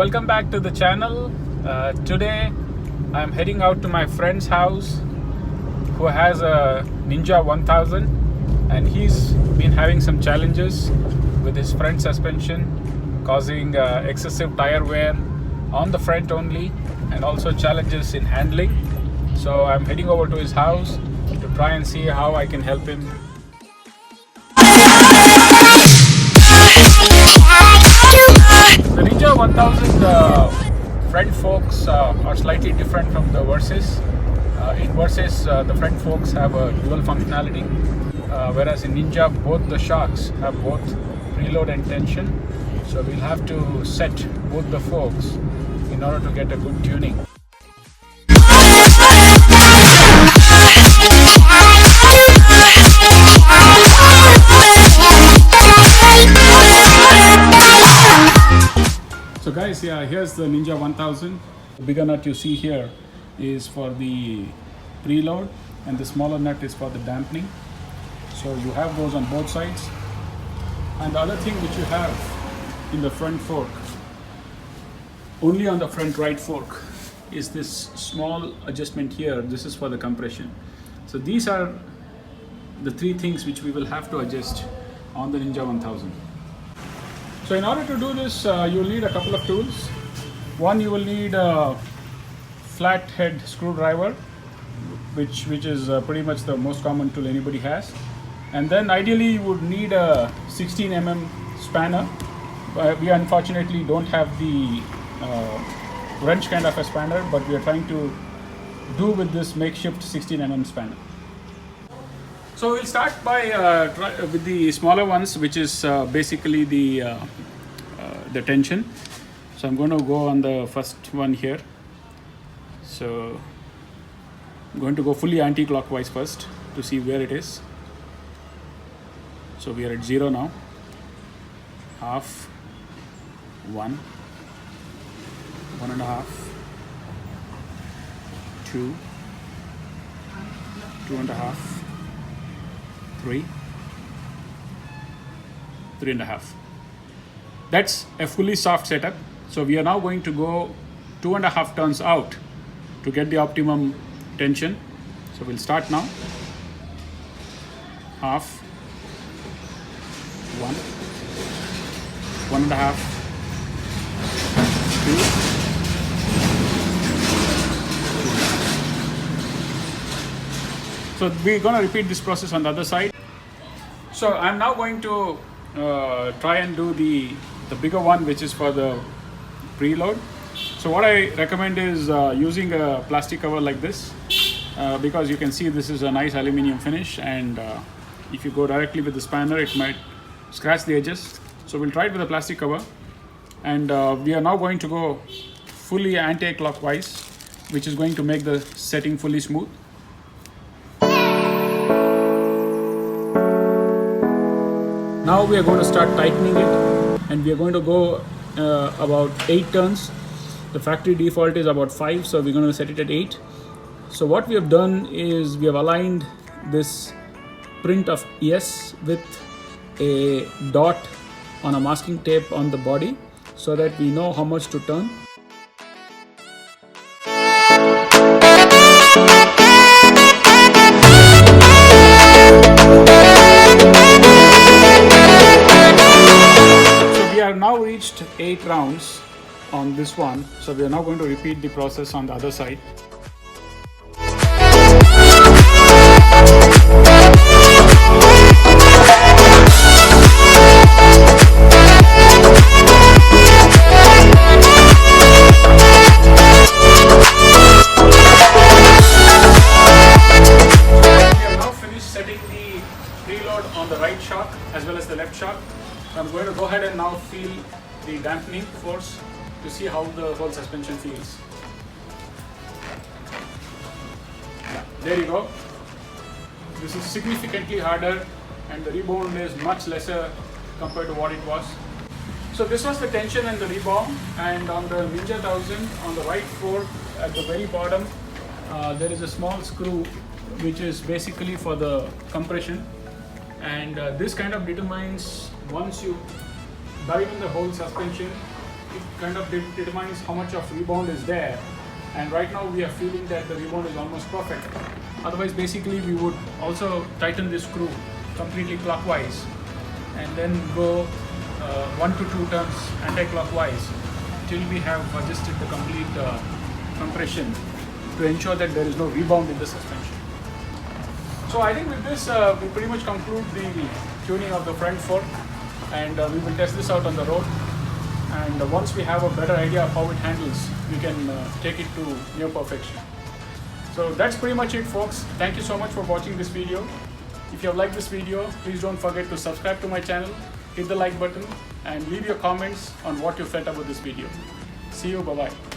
welcome back to the channel. Today I'm heading out to my friend's house who has a Ninja 1000, and he's been having some challenges with his front suspension, causing excessive tire wear on the front only, and also challenges in handling. So I'm heading over to his house to try and see how I can help him. The Ninja 1000 front forks are slightly different from the Versys. In Versys, the front forks have a dual functionality, whereas in Ninja, both the shocks have both preload and tension. So we'll have to set both the forks in order to get a good tuning. So guys, yeah, here's the Ninja 1000. The bigger nut you see here is for the preload, and the smaller nut is for the dampening. So you have those on both sides. And the other thing which you have in the front fork, only on the front right fork, is this small adjustment here. This is for the compression. So these are the three things which we will have to adjust on the Ninja 1000. So in order to do this, you'll need a couple of tools. One, you will need a flat head screwdriver, which is pretty much the most common tool anybody has. And then ideally you would need a 16 mm spanner. We unfortunately don't have the wrench kind of a spanner, but we are trying to do with this makeshift 16 mm spanner. So we'll start by with the smaller ones, which is basically the tension. So I'm going to go on the first one here. So I'm going to go fully anti-clockwise first to see where it is. So we are at 0 now. Half, 1, 1.5, 2, 2.5, 3, 3.5. That's a fully soft setup. So we are now going to go 2.5 turns out to get the optimum tension. So we'll start now. Half, 1, 1.5, 2. So we're going to repeat this process on the other side. So I'm now going to try and do the bigger one, which is for the preload. So what I recommend is using a plastic cover like this, because you can see this is a nice aluminium finish, and if you go directly with the spanner, it might scratch the edges. So we'll try it with a plastic cover, and we are now going to go fully anti-clockwise, which is going to make the setting fully smooth. Now we are going to start tightening it, and we are going to go about 8 turns. The factory default is about 5, so we're going to set it at 8. So what we have done is we have aligned this print of yes with a dot on a masking tape on the body, so that we know how much to turn. Now reached 8 rounds on this one, so we are now going to repeat the process on the other side. We have now finished setting the preload on the right shock as well as the left shock. I'm going to go ahead and now feel the dampening force to see how the whole suspension feels. There you go. This is significantly harder, and the rebound is much lesser compared to what it was. So this was the tension and the rebound, and on the Ninja 1000, on the right fork at the very bottom, there is a small screw which is basically for the compression, and this kind of determines, once you dive in the whole suspension, it kind of determines how much of rebound is there. And right now we are feeling that the rebound is almost perfect. Otherwise, basically we would also tighten this screw completely clockwise and then go 1 to 2 turns anti-clockwise till we have adjusted the complete compression to ensure that there is no rebound in the suspension. So I think with this we pretty much conclude the tuning of the front fork, and we will test this out on the road, and once we have a better idea of how it handles, we can take it to near perfection. So that's pretty much it, folks. Thank you so much for watching this video. If you have liked this video, please don't forget to subscribe to my channel, hit the like button, and leave your comments on what you felt about this video. See you, bye-bye.